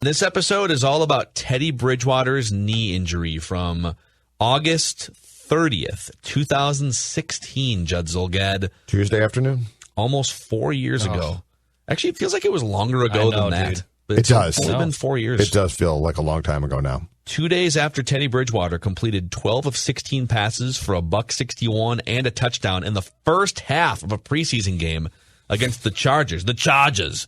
This episode is all about Teddy Bridgewater's knee injury from August 30th, 2016, Judd Zulgad. Tuesday afternoon? Almost 4 years ago. Actually, it feels like it was longer ago than that. Dude. But It does. It's only been 4 years. It does feel like a long time ago now. 2 days after Teddy Bridgewater completed 12 of 16 passes for $161 and a touchdown in the first half of a preseason game against the Chargers. The Chargers.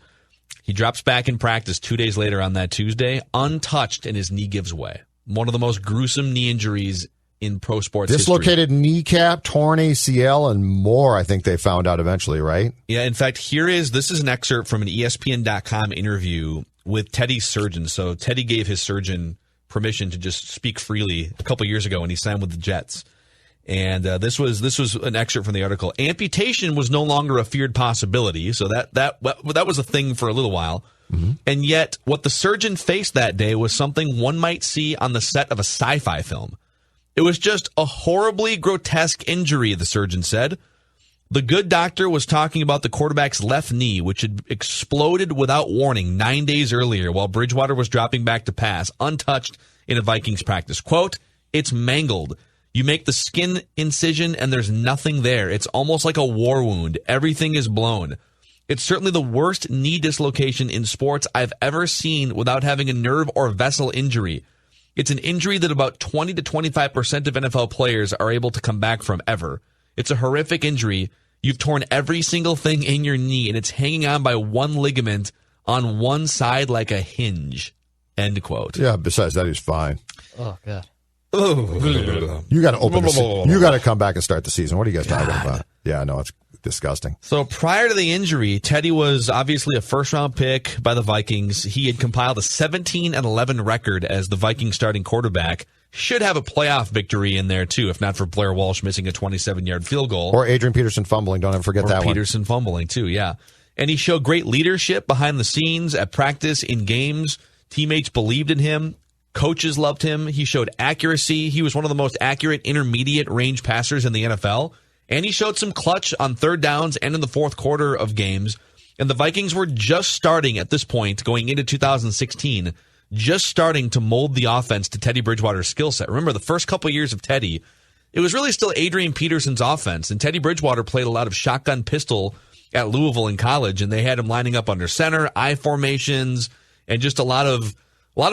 He drops back in practice 2 days later on that Tuesday, untouched, and his knee gives way. One of the most gruesome knee injuries in pro sports Dislocated kneecap, torn ACL, and more, I think they found out eventually, right? Yeah, in fact, this is an excerpt from an ESPN.com interview with Teddy's surgeon. So Teddy gave his surgeon permission to just speak freely a couple years ago when he signed with the Jets. And this was an excerpt from the article. Amputation was no longer a feared possibility, so that was a thing for a little while. Mm-hmm. And yet, what the surgeon faced that day was something one might see on the set of a sci-fi film. It was just a horribly grotesque injury, the surgeon said. The good doctor was talking about the quarterback's left knee, which had exploded without warning 9 days earlier while Bridgewater was dropping back to pass, untouched in a Vikings practice. Quote, "It's mangled. You make the skin incision and there's nothing there. It's almost like a war wound. Everything is blown. It's certainly the worst knee dislocation in sports I've ever seen without having a nerve or vessel injury. It's an injury that about 20 to 25% of NFL players are able to come back from ever. It's a horrific injury. You've torn every single thing in your knee, and it's hanging on by one ligament on one side like a hinge." End quote. Yeah, besides that, he's fine. Oh, God. You got to open you got to come back and start the season. What are you guys talking about? Yeah, no, it's disgusting. So prior to the injury, Teddy was obviously a first-round pick by the Vikings. He had compiled a 17-11 record as the Vikings starting quarterback. Should have a playoff victory in there, too, if not for Blair Walsh missing a 27-yard field goal. Or Adrian Peterson fumbling. Don't ever forget that one. Peterson fumbling, too, yeah. And he showed great leadership behind the scenes at practice, in games. Teammates believed in him. Coaches loved him. He showed accuracy. He was one of the most accurate intermediate range passers in the NFL. And he showed some clutch on third downs and in the fourth quarter of games. And the Vikings were just starting at this point, going into 2016, just starting to mold the offense to Teddy Bridgewater's skill set. Remember, the first couple years of Teddy, it was really still Adrian Peterson's offense. And Teddy Bridgewater played a lot of shotgun pistol at Louisville in college. And they had him lining up under center, I formations, and just a lot of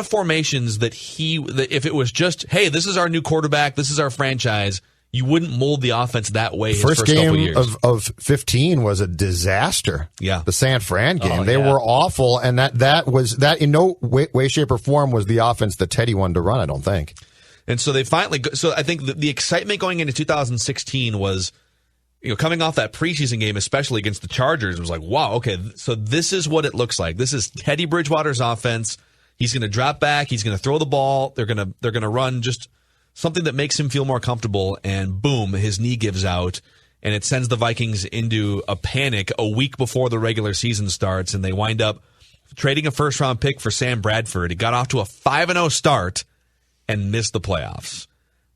formations that if it was just, hey, this is our new quarterback, this is our franchise, you wouldn't mold the offense that way. First game of 15 was a disaster. Yeah. The San Fran game. They were awful, and that in no way, shape, or form was the offense that Teddy wanted to run, I don't think. And so I think the excitement going into 2016 was, coming off that preseason game, especially against the Chargers, it was like, wow, okay, so this is what it looks like. This is Teddy Bridgewater's offense. He's going to drop back. He's going to throw the ball. They're going to run just something that makes him feel more comfortable, and boom, his knee gives out, and it sends the Vikings into a panic a week before the regular season starts, and they wind up trading a first-round pick for Sam Bradford. He got off to a 5-0 start and missed the playoffs.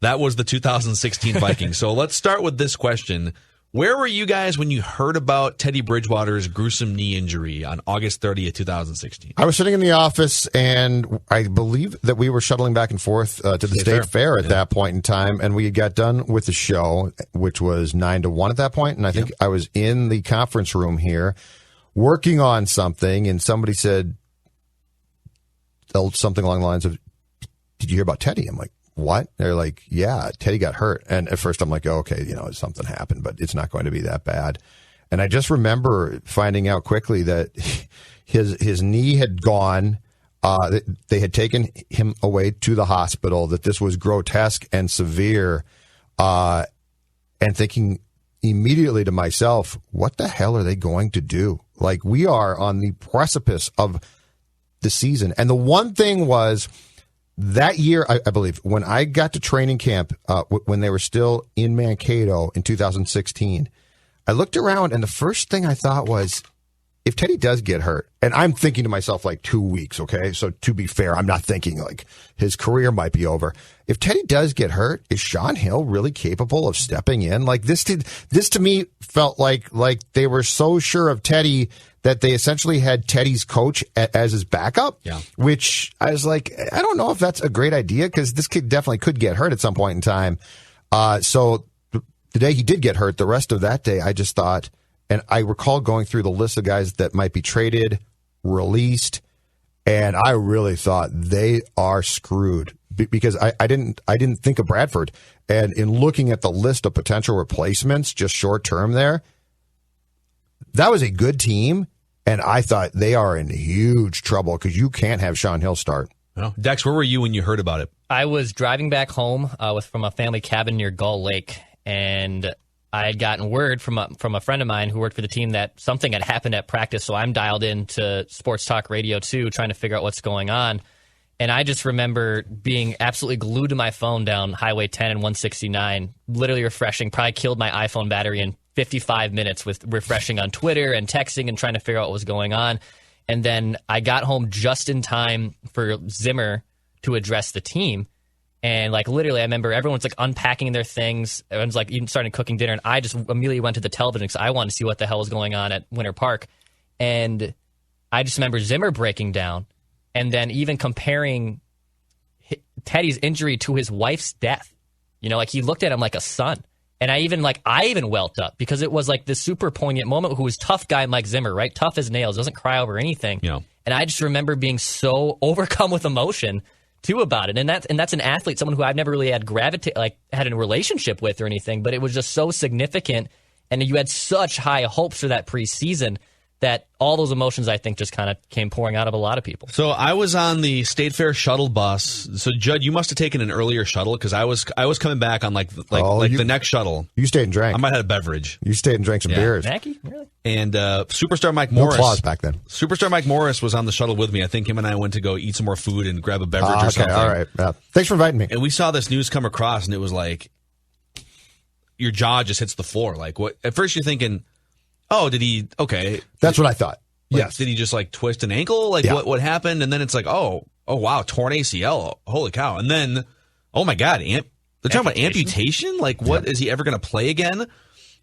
That was the 2016 Vikings. So let's start with this question. Where were you guys when you heard about Teddy Bridgewater's gruesome knee injury on August 30th, 2016? I was sitting in the office, and I believe that we were shuttling back and forth to the State Fair at that point in time, and we got done with the show, which was 9 to 1 at that point, and I think I was in the conference room here working on something, and somebody said something along the lines of, "Did you hear about Teddy?" I'm like, "What?" They're like, "Yeah, Teddy got hurt." And at first I'm like, "Oh, okay, something happened, but it's not going to be that bad." And I just remember finding out quickly that his knee had gone. They had taken him away to the hospital, that this was grotesque and severe, and thinking immediately to myself, what the hell are they going to do? Like, we are on the precipice of the season. And the one thing was, that year, I believe, when I got to training camp, when they were still in Mankato in 2016, I looked around, and the first thing I thought was, if Teddy does get hurt, and I'm thinking to myself like 2 weeks, okay? So to be fair, I'm not thinking like his career might be over. If Teddy does get hurt, is Sean Hill really capable of stepping in? Like this to me felt like they were so sure of Teddy that they essentially had Teddy's coach as his backup, which I was like, I don't know if that's a great idea because this kid definitely could get hurt at some point in time. So the day he did get hurt, the rest of that day, I just thought, and I recall going through the list of guys that might be traded, released, and I really thought they are screwed because I didn't think of Bradford. And in looking at the list of potential replacements, just short term there, that was a good team, and I thought they are in huge trouble because you can't have Sean Hill start. Well, Dex, where were you when you heard about it? I was driving back home from a family cabin near Gull Lake, and I had gotten word from a friend of mine who worked for the team that something had happened at practice, so I'm dialed into Sports Talk Radio 2 trying to figure out what's going on. And I just remember being absolutely glued to my phone down Highway 10 and 169, literally refreshing, probably killed my iPhone battery in 55 minutes with refreshing on Twitter and texting and trying to figure out what was going on. And then I got home just in time for Zimmer to address the team. And like literally, I remember everyone's like unpacking their things. Everyone's like even starting cooking dinner. And I just immediately went to the television because I wanted to see what the hell was going on at Winter Park. And I just remember Zimmer breaking down and then even comparing Teddy's injury to his wife's death. You know, like he looked at him like a son. And I even welt up because it was like this super poignant moment. Who was tough guy Mike Zimmer, right? Tough as nails, doesn't cry over anything. Yeah. And I just remember being so overcome with emotion too about it. And that's an athlete, someone who I've never really had had a relationship with or anything, but it was just so significant. And you had such high hopes for that preseason that all those emotions, I think, just kind of came pouring out of a lot of people. So I was on the State Fair shuttle bus. So Judd, you must have taken an earlier shuttle because I was coming back on the next shuttle. You stayed and drank. I might have had a beverage. You stayed and drank some beers. Mackey, really? And Superstar Mike Morris. No claws back then. Superstar Mike Morris was on the shuttle with me. I think him and I went to go eat some more food and grab a beverage or something. All right. Thanks for inviting me. And we saw this news come across, and it was like your jaw just hits the floor. Like what? At first, you're thinking, "Oh, did he?" Okay, that's what I thought. Like, yes. Did he just like twist an ankle? Like what happened? And then it's like, oh wow, torn ACL. Holy cow! And then, oh my God, they're talking about amputation. Like what is he ever going to play again?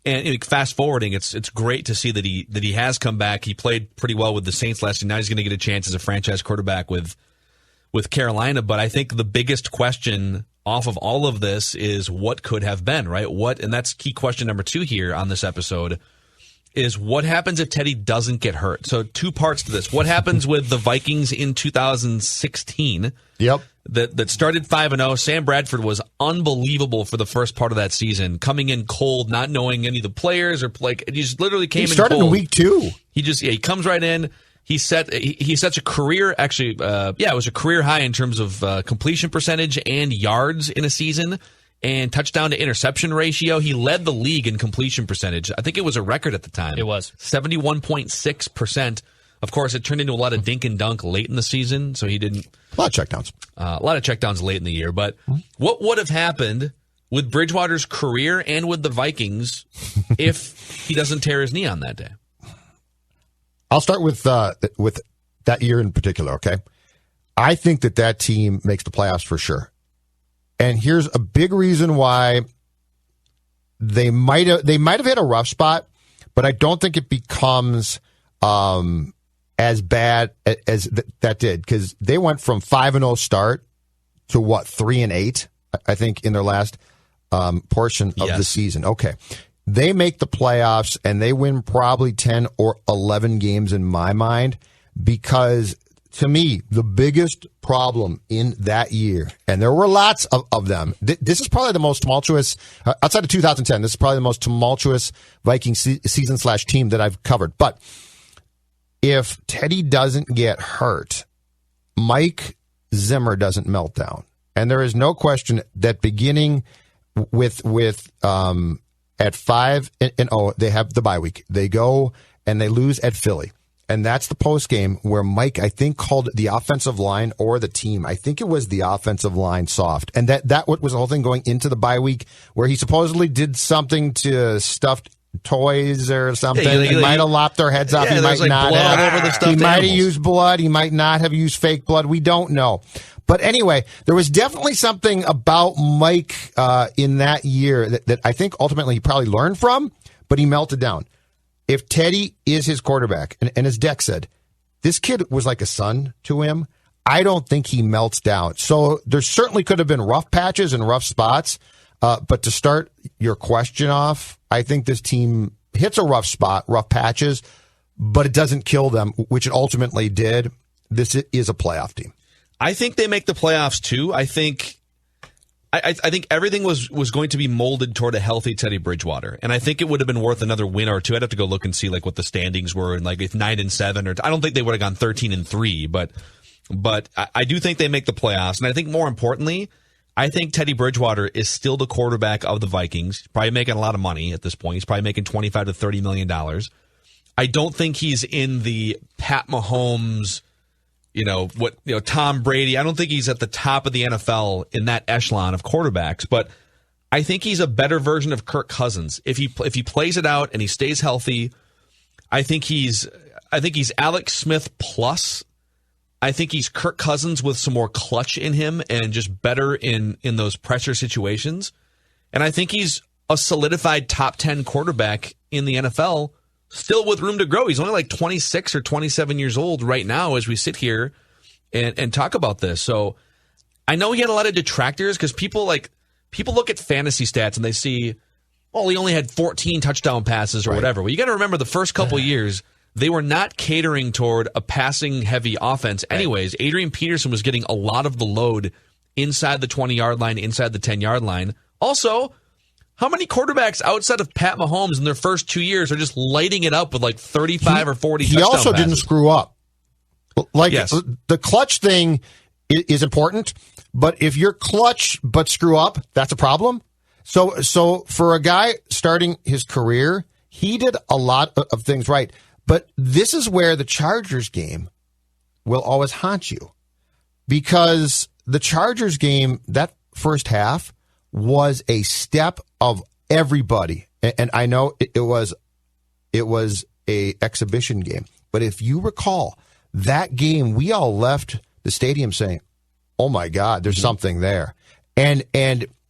And fast forwarding, it's great to see that he has come back. He played pretty well with the Saints last year. Now he's going to get a chance as a franchise quarterback with Carolina. But I think the biggest question off of all of this is what could have been, right? And that's key question number 2 here on this episode. Is what happens if Teddy doesn't get hurt? So 2 parts to this. What happens with the Vikings in 2016? Yep. That started 5-0. Sam Bradford was unbelievable for the first part of that season, coming in cold, not knowing any of the players or he just literally came in cold. He started in week 2. He comes right in. He sets a career, actually, it was a career high in terms of completion percentage and yards in a season. And touchdown to interception ratio. He led the league in completion percentage. I think it was a record at the time. It was 71.6%. Of course, it turned into a lot of dink and dunk late in the season, so he didn't. A lot of checkdowns. A lot of checkdowns late in the year. But what would have happened with Bridgewater's career and with the Vikings if he doesn't tear his knee on that day? I'll start with that year in particular. Okay, I think that team makes the playoffs for sure. And here's a big reason why they might have hit a rough spot, but I don't think it becomes as bad as that did because they went from 5-0 start to 3-8, I think, in their last portion of the season. Okay, they make the playoffs and they win probably 10 or 11 games in my mind because. To me, the biggest problem in that year, and there were lots of them, this is probably the most tumultuous, outside of 2010, this is probably the most tumultuous Viking season / team that I've covered. But if Teddy doesn't get hurt, Mike Zimmer doesn't melt down. And there is no question that beginning with at 5-0, they have the bye week. They go and they lose at Philly. And that's the post game where Mike, I think, called the offensive line or the team. I think it was the offensive line soft. And that was the whole thing going into the bye week where he supposedly did something to stuff toys or something. Yeah, he might have lopped their heads off. He might not blood have. All over the stuffed He might have animals. used blood. He might not have used fake blood. We don't know. But anyway, there was definitely something about Mike in that year that I think ultimately he probably learned from, but he melted down. If Teddy is his quarterback, and as Deck said, this kid was like a son to him, I don't think he melts down. So there certainly could have been rough patches and rough spots, but to start your question off, I think this team hits a rough spot, rough patches, but it doesn't kill them, which it ultimately did. This is a playoff team. I think they make the playoffs too. I think everything was going to be molded toward a healthy Teddy Bridgewater, and I think it would have been worth another win or two. I'd have to go look and see like what the standings were, and like if 9-7, or I don't think they would have gone 13-3, but I do think they make the playoffs, and I think more importantly, I think Teddy Bridgewater is still the quarterback of the Vikings. He's probably making a lot of money at this point. He's probably making $25 to $30 million. I don't think he's in the Pat Mahomes, Tom Brady. I don't think he's at the top of the NFL in that echelon of quarterbacks, but I think he's a better version of Kirk Cousins. If he plays it out and he stays healthy, I think he's Alex Smith plus. I think he's Kirk Cousins with some more clutch in him and just better in those pressure situations. And I think he's a solidified top 10 quarterback in the NFL, still with room to grow. He's only like 26 or 27 years old right now as we sit here and talk about this. So I know he had a lot of detractors because people look at fantasy stats and they see, well, he only had 14 touchdown passes or whatever. Well, you got to remember the first couple of years, they were not catering toward a passing-heavy offense. Anyways, Adrian Peterson was getting a lot of the load inside the 20-yard line, inside the 10-yard line. Also, how many quarterbacks outside of Pat Mahomes in their first 2 years are just lighting it up with like 35 or 40 touchdown passes? He also didn't screw up. Yes. The clutch thing is important, but if you're clutch but screw up, that's a problem. So for a guy starting his career, he did a lot of things right. But this is where the Chargers game will always haunt you, because the Chargers game, that first half, was a step of everybody. And I know it was a exhibition game. But if you recall, that game, we all left the stadium saying, oh, my God, there's something there. And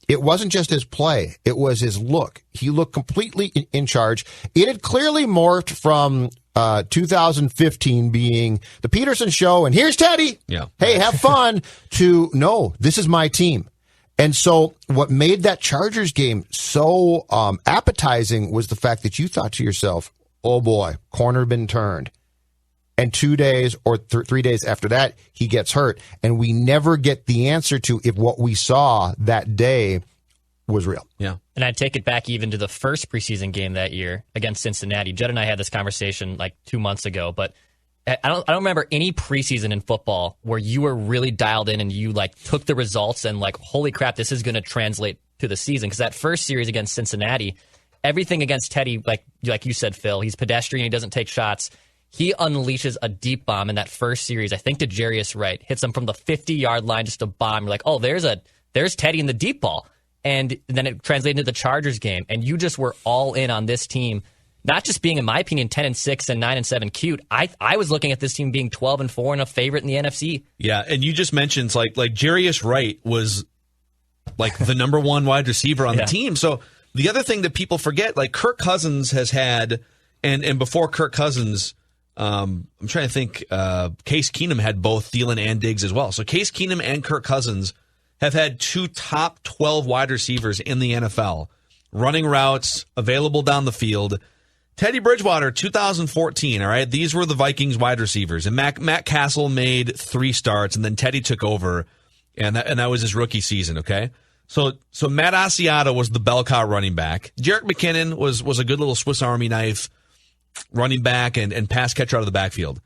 it wasn't just his play. It was his look. He looked completely in charge. It had clearly morphed from 2015 being the Peterson show, and here's Teddy. Yeah. Hey, have fun, to no, this is my team. And so what made that Chargers game so appetizing was the fact that you thought to yourself, oh, boy, corner been turned. And 2 days or 3 days after that, he gets hurt. And we never get the answer to if what we saw that day was real. Yeah. And I'd take it back even to the first preseason game that year against Cincinnati. Judd and I had this conversation like 2 months ago, but I don't remember any preseason in football where you were really dialed in and you like took the results and like, holy crap, this is going to translate to the season. Because that first series against Cincinnati, everything against Teddy, like you said, Phil, he's pedestrian, he doesn't take shots. He unleashes a deep bomb in that first series, I think to Jarius Wright, hits him from the 50-yard line, just a bomb. You're like, oh, there's Teddy in the deep ball. And then it translated into the Chargers game. And you just were all in on this team, not just being, in my opinion, 10-6 and 9-7 cute. I was looking at this team being 12-4 and a favorite in the NFC. Yeah, and you just mentioned like Jarius Wright was like the number one wide receiver on the team. So the other thing that people forget, like Kirk Cousins has had, and before Kirk Cousins, I'm trying to think, Case Keenum had both Thielen and Diggs as well. So Case Keenum and Kirk Cousins have had two top 12 wide receivers in the NFL, running routes, available down the field. Teddy Bridgewater, 2014, all right? These were the Vikings wide receivers. And Matt Castle made 3 starts, and then Teddy took over, and that was his rookie season, okay? So Matt Asiata was the bell cow running back. Jerick McKinnon was a good little Swiss Army knife running back and pass catcher out of the backfield.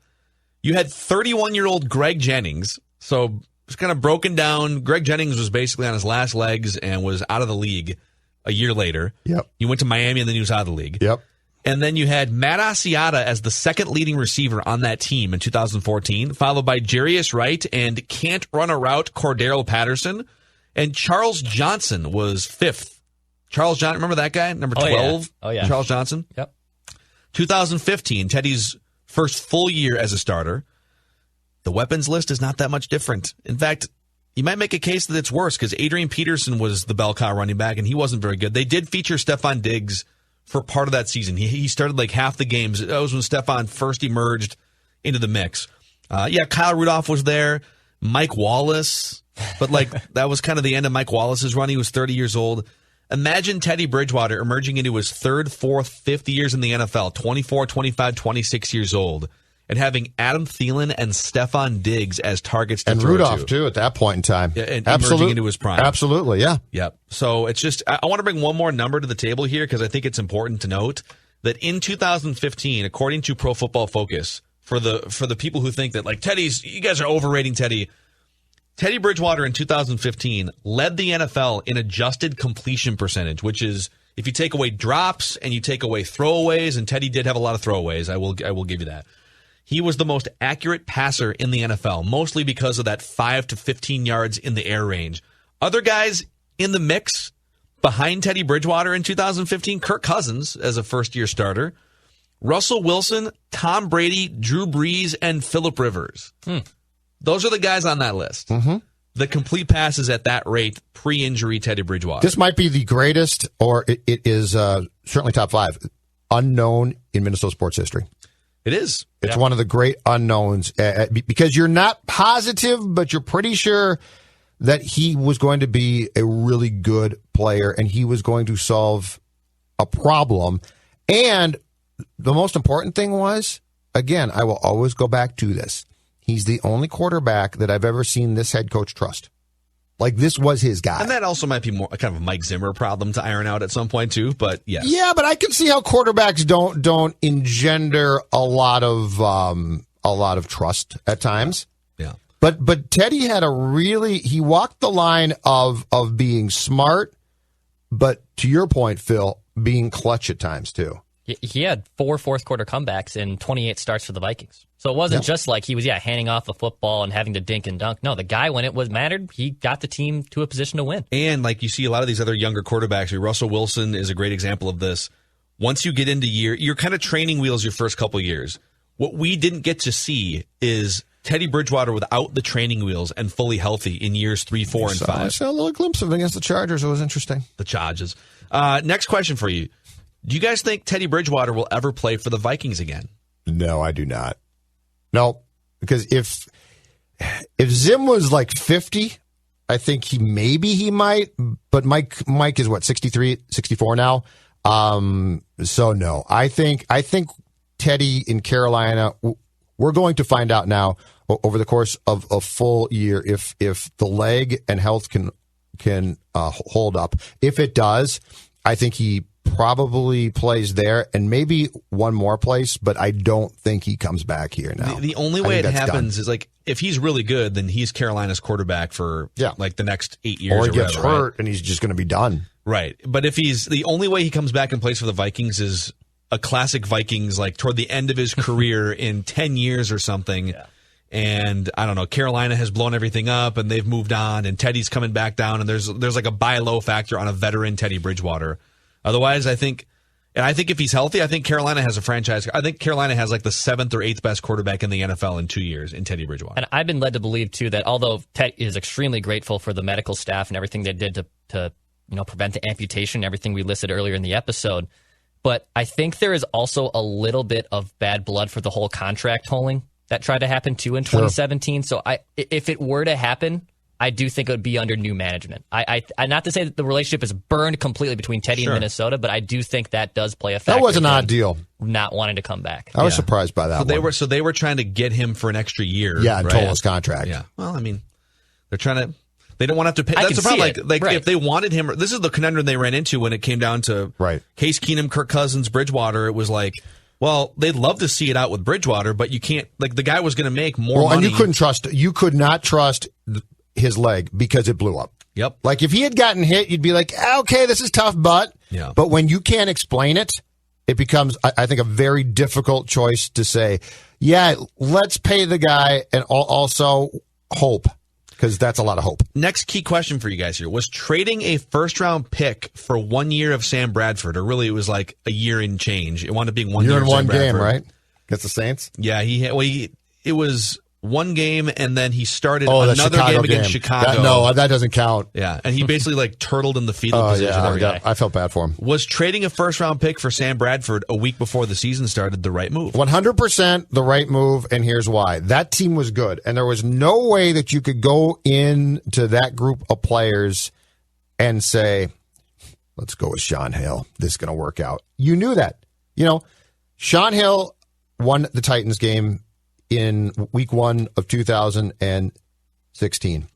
You had 31-year-old Greg Jennings, so it's kind of broken down. Greg Jennings was basically on his last legs and was out of the league a year later. Yep. He went to Miami, and then he was out of the league. Yep. And then you had Matt Asiata as the second leading receiver on that team in 2014, followed by Jarius Wright and can't run a route Cordero Patterson. And Charles Johnson was 5th Charles Johnson, remember that guy? Number 12? Oh, yeah. Charles Johnson? Yep. 2015, Teddy's first full year as a starter. The weapons list is not that much different. In fact, you might make a case that it's worse because Adrian Peterson was the bell cow running back, and he wasn't very good. They did feature Stephon Diggs for part of that season. He started like half the games. That was when Stephon first emerged into the mix. Kyle Rudolph was there. Mike Wallace. But like that was kind of the end of Mike Wallace's run. He was 30 years old. Imagine Teddy Bridgewater emerging into his third, fourth, fifth years in the NFL, 24, 25, 26 years old, and having Adam Thielen and Stephon Diggs as targets to and throw Rudolph, to. too, at that point in time. Yeah, and emerging into his prime. Absolutely, yeah. Yep. So it's just, I want to bring one more number to the table here because I think it's important to note that in 2015, according to Pro Football Focus, for the people who think that, like, you guys are overrating Teddy, Teddy Bridgewater in 2015 led the NFL in adjusted completion percentage, which is if you take away drops and you take away throwaways, and Teddy did have a lot of throwaways, I will give you that. He was the most accurate passer in the NFL, mostly because of that 5 to 15 yards in the air range. Other guys in the mix behind Teddy Bridgewater in 2015, Kirk Cousins as a first-year starter, Russell Wilson, Tom Brady, Drew Brees, and Phillip Rivers. Those are the guys on that list. Mm-hmm. The complete passes at that rate, pre-injury Teddy Bridgewater. This might be the greatest, or it is certainly top 5, unknown in Minnesota sports history. It is. It's one of the great unknowns because you're not positive, but you're pretty sure that he was going to be a really good player and he was going to solve a problem. And the most important thing was, again, I will always go back to this. He's the only quarterback that I've ever seen this head coach trust. Like, this was his guy. And that also might be more kind of a Mike Zimmer problem to iron out at some point, too. But, yes. Yeah, but I can see how quarterbacks don't engender a lot of trust at times. Yeah. But Teddy had he walked the line of being smart, but to your point, Phil, being clutch at times, too. He had 4 fourth-quarter comebacks in 28 starts for the Vikings. So it wasn't just like he was, handing off a football and having to dink and dunk. No, the guy, when it was mattered, he got the team to a position to win. And like you see a lot of these other younger quarterbacks, Russell Wilson is a great example of this. Once you get into you're kind of training wheels your first couple years. What we didn't get to see is Teddy Bridgewater without the training wheels and fully healthy in years 3, 4, and 5. I saw a little glimpse of it against the Chargers. It was interesting. The Chargers. Next question for you. Do you guys think Teddy Bridgewater will ever play for the Vikings again? No, I do not. No, because if Zim was like 50, I think he might, but Mike is what, 63, 64 now? So no. I think Teddy in Carolina, we're going to find out now over the course of a full year if the leg and health can hold up. If it does, I think he probably plays there and maybe one more place, but I don't think he comes back here now. The only way it happens is like if he's really good, then he's Carolina's quarterback for like the next 8 years. Or he gets hurt and he's just going to be done. Right. But if the only way he comes back and plays for the Vikings is a classic Vikings, like toward the end of his career in 10 years or something. Yeah. And I don't know, Carolina has blown everything up and they've moved on and Teddy's coming back down and there's like a buy low factor on a veteran Teddy Bridgewater. Otherwise, I think if he's healthy, I think Carolina has a franchise. I think Carolina has like the 7th or 8th best quarterback in the NFL in 2 years in Teddy Bridgewater. And I've been led to believe, too, that although Ted is extremely grateful for the medical staff and everything they did to prevent the amputation, everything we listed earlier in the episode, but I think there is also a little bit of bad blood for the whole contract tolling that tried to happen, too, in 2017. So if it were to happen, I do think it would be under new management. I not to say that the relationship is burned completely between Teddy and Minnesota, but I do think that does play a factor. That was an odd deal. Not wanting to come back. I was surprised by that. So they were trying to get him for an extra year. Yeah, and total his contract. Yeah. Well, I mean, they're trying to. They don't want to have to pay. That's the problem. Like if they wanted him, this is the conundrum they ran into when it came down to Case Keenum, Kirk Cousins, Bridgewater. It was like, well, they'd love to see it out with Bridgewater, but you can't. Like the guy was going to make more money. And you could not trust his leg because it blew up. Yep. Like if he had gotten hit, you'd be like, okay, this is tough, but when you can't explain it, it becomes, I think, a very difficult choice to say, yeah, let's pay the guy and also hope. because that's a lot of hope. Next key question for you guys here. Was trading a first-round pick for 1 year of Sam Bradford, or really it was like a year and change? It wound up being 1 year in of one Sam game, Bradford. right? Against the Saints? Yeah, it was one game, and then he started that another Chicago game against Chicago. That doesn't count. Yeah, and he basically like turtled in the fetal position every day. I felt bad for him. Was trading a first-round pick for Sam Bradford a week before the season started the right move? 100% the right move, and here's why. That team was good, and there was no way that you could go into that group of players and say, let's go with Sean Hill. This is going to work out. You knew that. Sean Hill won the Titans game in week 1 of 2016.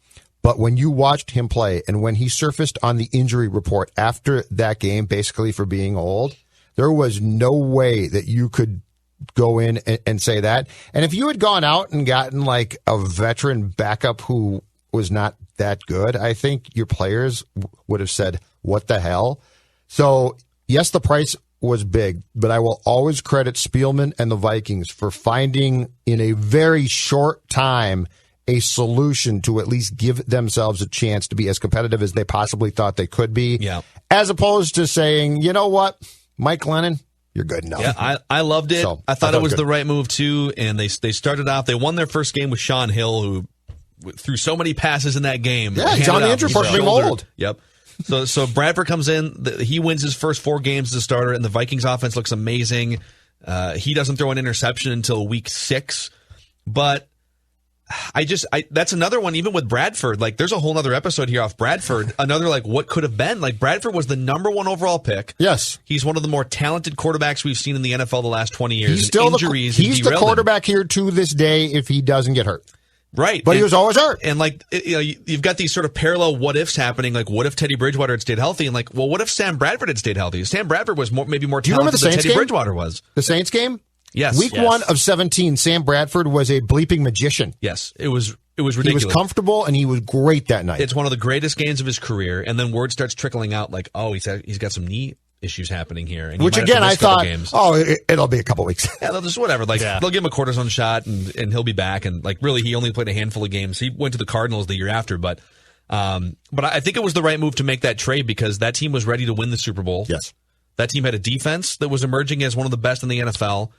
But when you watched him play and when he surfaced on the injury report after that game, basically for being old, there was no way that you could go in and say that. And if you had gone out and gotten like a veteran backup who was not that good, I think your players would have said, what the hell? So, yes, the price was big, but I will always credit Spielman and the Vikings for finding in a very short time a solution to at least give themselves a chance to be as competitive as they possibly thought they could be. Yeah. As opposed to saying, you know what, Mike Lennon, you're good enough. Yeah, I loved it. So, I thought it was good. the right move too. And they started off. They won their first game with Sean Hill, who threw so many passes in that game. Yeah, he's on the injury report being old. Yep. So Bradford comes in. He wins his first 4 games as a starter, and the Vikings offense looks amazing. He doesn't throw an interception until week 6, but that's another one. Even with Bradford, like there's a whole other episode here off Bradford. Another like what could have been. Like Bradford was the number 1 overall pick. Yes, he's one of the more talented quarterbacks we've seen in the NFL the last 20 years. He's still he's the quarterback here to this day if he doesn't get hurt. Right. But he was always hurt. And like, you've got these sort of parallel what ifs happening. Like, what if Teddy Bridgewater had stayed healthy? And like, well, what if Sam Bradford had stayed healthy? Sam Bradford was maybe more talented than Teddy Bridgewater was. The Saints game? Yes. Week 1 of 17, Sam Bradford was a bleeping magician. Yes. It was ridiculous. He was comfortable and he was great that night. It's one of the greatest games of his career. And then word starts trickling out like, oh, he's got some knee issues happening here. And which again, I thought, it'll be a couple weeks. Yeah, they'll just whatever. Like they'll give him a cortisone shot and he'll be back. And like really, he only played a handful of games. He went to the Cardinals the year after, but I think it was the right move to make that trade because that team was ready to win the Super Bowl. Yes, that team had a defense that was emerging as one of the best in the NFL.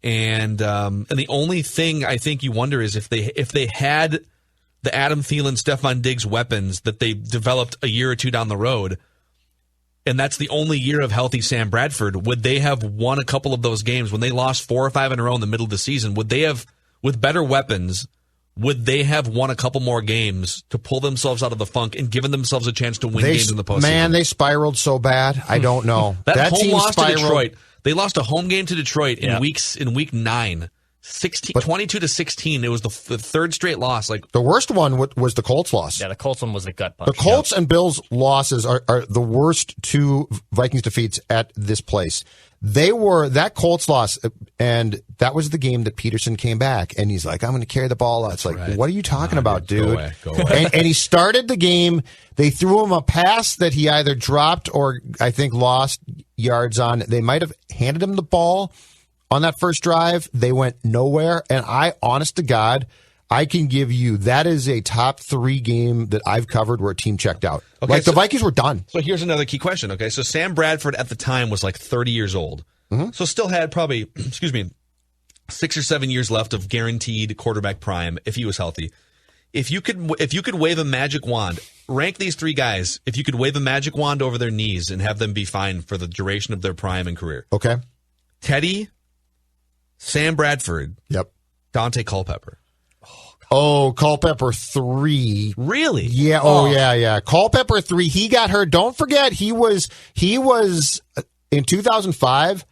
And the only thing I think you wonder is if they had the Adam Thielen, Stephon Diggs weapons that they developed a year or two down the road. And that's the only year of healthy Sam Bradford. Would they have won a couple of those games when they lost 4 or 5 in a row in the middle of the season? Would they have, with better weapons, would they have won a couple more games to pull themselves out of the funk and given themselves a chance to win games in the postseason? Man, they spiraled so bad. I don't know. that home loss to Detroit. They lost a home game to Detroit in week 9. 22-16. It was the third straight loss. Like the worst one was the Colts loss. Yeah, the Colts one was the gut punch. The Colts and Bills losses are the worst 2 Vikings defeats at this place. They were that Colts loss, and that was the game that Peterson came back, and he's like, I'm going to carry the ball out. It's like, what are you talking about, dude? Go away. And he started the game. They threw him a pass that he either dropped or I think lost yards on. They might have handed him the ball on that first drive. They went nowhere. And honest to God, I can give you that is a top 3 game that I've covered where a team checked out. Okay, the Vikings were done. So here's another key question. Okay, so Sam Bradford at the time was like 30 years old. Mm-hmm. So still had probably, 6 or 7 years left of guaranteed quarterback prime if he was healthy. If you could wave a magic wand, rank these 3 guys. If you could wave a magic wand over their knees and have them be fine for the duration of their prime and career. Okay. Teddy, Sam Bradford. Yep. Dante Culpepper. Oh, Culpepper 3. Really? Yeah. Oh, yeah. Culpepper 3. He got hurt. Don't forget, he was in 2005,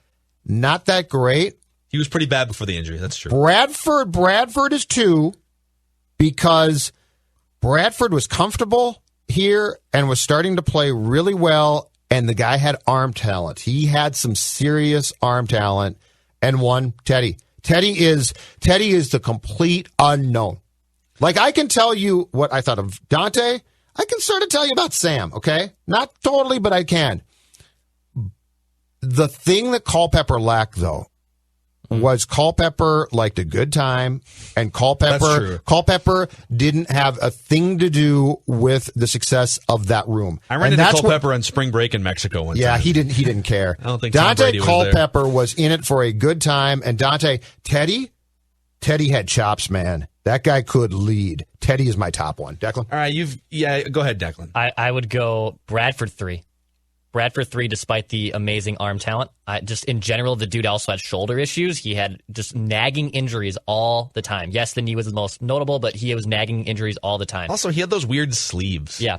not that great. He was pretty bad before the injury. That's true. Bradford is 2 because Bradford was comfortable here and was starting to play really well, and the guy had arm talent. He had some serious arm talent. And 1, Teddy. Teddy is the complete unknown. Like, I can tell you what I thought of Dante. I can sort of tell you about Sam, okay? Not totally, but I can. The thing that Culpepper lacked, though, was Culpepper liked a good time, and Culpepper didn't have a thing to do with the success of that room. I ran into Culpepper on spring break in Mexico one time. Yeah, he didn't care. I don't think Tom Dante Brady was Culpepper was in it for a good time, and Teddy had chops, man. That guy could lead. Teddy is my top one. Declan? All right, go ahead, Declan. I would go Bradford 3. Bradford 3, despite the amazing arm talent. Just in general, the dude also had shoulder issues. He had just nagging injuries all the time. Yes, the knee was the most notable, but he was nagging injuries all the time. Also, he had those weird sleeves. Yeah.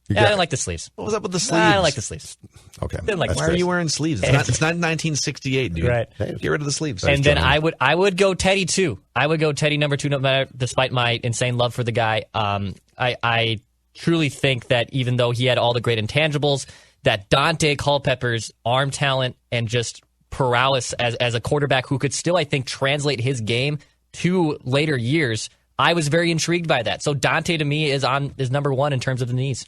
I didn't like the sleeves. What was up with the sleeves? I didn't like the sleeves. Okay. Why are you wearing sleeves? It's not 1968, dude. Right. Get rid of the sleeves. And then I would go Teddy 2. I would go Teddy number 2, no matter, despite my insane love for the guy. I truly think that even though he had all the great intangibles, that Dante Culpepper's arm talent and just prowess as a quarterback who could still, I think, translate his game to later years, I was very intrigued by that. So Dante, to me, is number 1 in terms of the knees.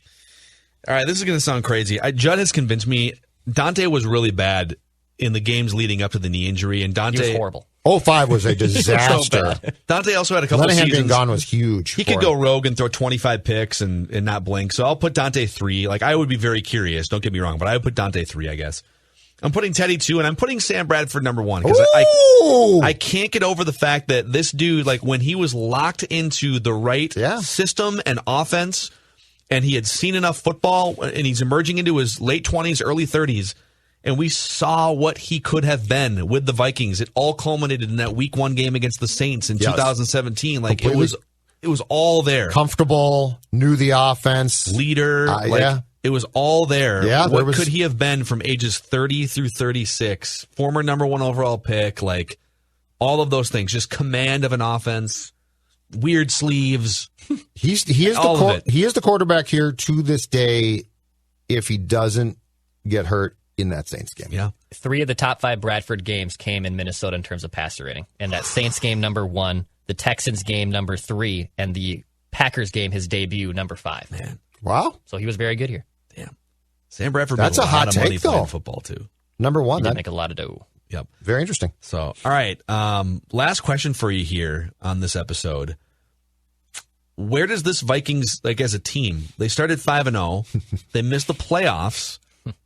All right, this is going to sound crazy. Judd has convinced me Dante was really bad in the games leading up to the knee injury, and Dante he was horrible. 05 was a disaster. Dante also had a couple of seasons. being gone was huge. He could go rogue and throw 25 picks and not blink. So I'll put Dante 3. Like, I would be very curious. Don't get me wrong, but I would put Dante 3, I guess. I'm putting Teddy 2, and I'm putting Sam Bradford number 1 because I can't get over the fact that this dude, like, when he was locked into the right system and offense, and he had seen enough football, and he's emerging into his late 20s, early 30s. And we saw what he could have been with the Vikings. It all culminated in that Week 1 game against the Saints in 2017. Like, completely. It was all there. Comfortable, knew the offense, leader. It was all there. Yeah, what could he have been from ages 30 through 36? Former number 1 overall pick. Like, all of those things. Just command of an offense. Weird sleeves. He is the quarterback here to this day. If he doesn't get hurt in that Saints game. Yeah. 3 of the top 5 Bradford games came in Minnesota in terms of passer rating. And that Saints game, number 1, the Texans game, number 3, and the Packers game, his debut, number 5. Man. Wow. So he was very good here. Damn. Sam Bradford That's made a hot lot of money take, though. playing football, too. Number 1. He did make a lot of dough. Yep. Very interesting. So, all right. Last question for you here on this episode. Where does this Vikings, like, as a team, they started 5-0. They missed the playoffs.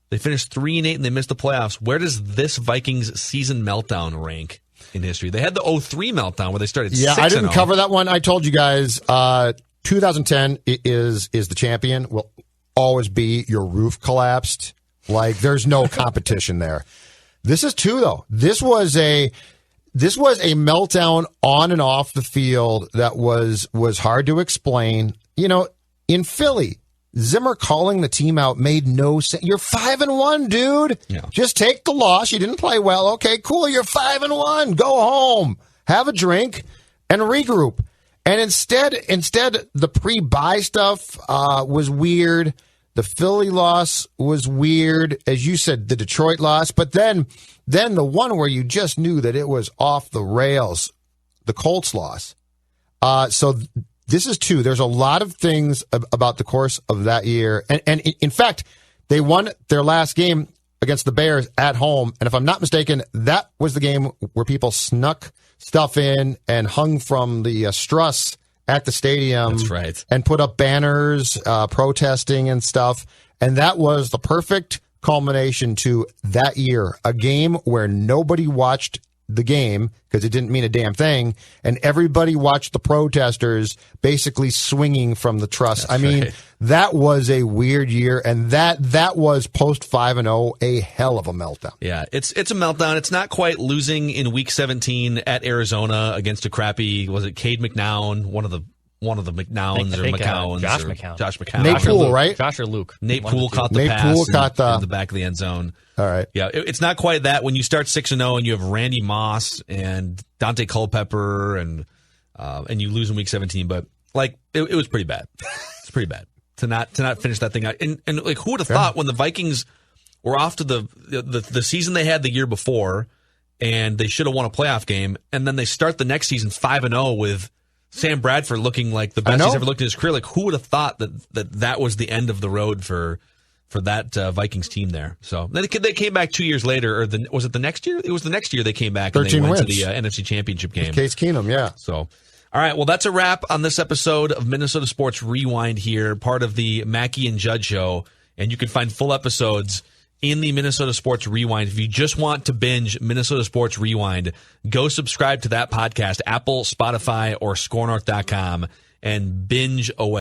They finished 3-8 and they missed the playoffs. Where does this Vikings season meltdown rank in history? They had the 2003 meltdown where they started 6-0. I didn't cover that one. I told you guys 2010 is the champion. Will always be. Your roof collapsed. Like, there's no competition there. This is 2, though. This was a meltdown on and off the field that was hard to explain. You know, in Philly, Zimmer calling the team out made no sense. You're 5-1, dude. Yeah. Just take the loss. You didn't play well. Okay, cool. You're 5-1. Go home, have a drink, and regroup. And instead, the pre-bye stuff was weird. The Philly loss was weird, as you said. The Detroit loss, but then the one where you just knew that it was off the rails, the Colts loss. So this is 2. There's a lot of things about the course of that year. And in fact, they won their last game against the Bears at home. And if I'm not mistaken, that was the game where people snuck stuff in and hung from the struss at the stadium. That's right. And put up banners protesting and stuff. And that was the perfect culmination to that year, a game where nobody watched the game because it didn't mean a damn thing, and everybody watched the protesters basically swinging from the truss. That's right. That was a weird year, and that was post 5-0 a hell of a meltdown. Yeah, it's a meltdown. It's not quite losing in Week 17 at Arizona against a crappy, was it Cade McNown, one of the McNowns or McCowns. Josh McCown. Nate Poole, right? Josh or Luke. Nate Poole caught the pass in the back of the end zone. All right. Yeah, it's not quite that when you start 6-0 and you have Randy Moss and Dante Culpepper and you lose in Week 17, but like it was pretty bad. It's pretty bad to not finish that thing out. And like, who would have thought when the Vikings were off to the season they had the year before, and they should have won a playoff game, and then they start the next season 5-0 with Sam Bradford looking like the best he's ever looked in his career. Like, who would have thought that was the end of the road for for that Vikings team there. So they came back 2 years later, or was it the next year? It was the next year they came back and they went to the NFC Championship game. Case Keenum, yeah. So, all right, well, that's a wrap on this episode of Minnesota Sports Rewind here, part of the Mackey and Judd Show. And you can find full episodes in the Minnesota Sports Rewind. If you just want to binge Minnesota Sports Rewind, go subscribe to that podcast, Apple, Spotify, or scorenorth.com, and binge away.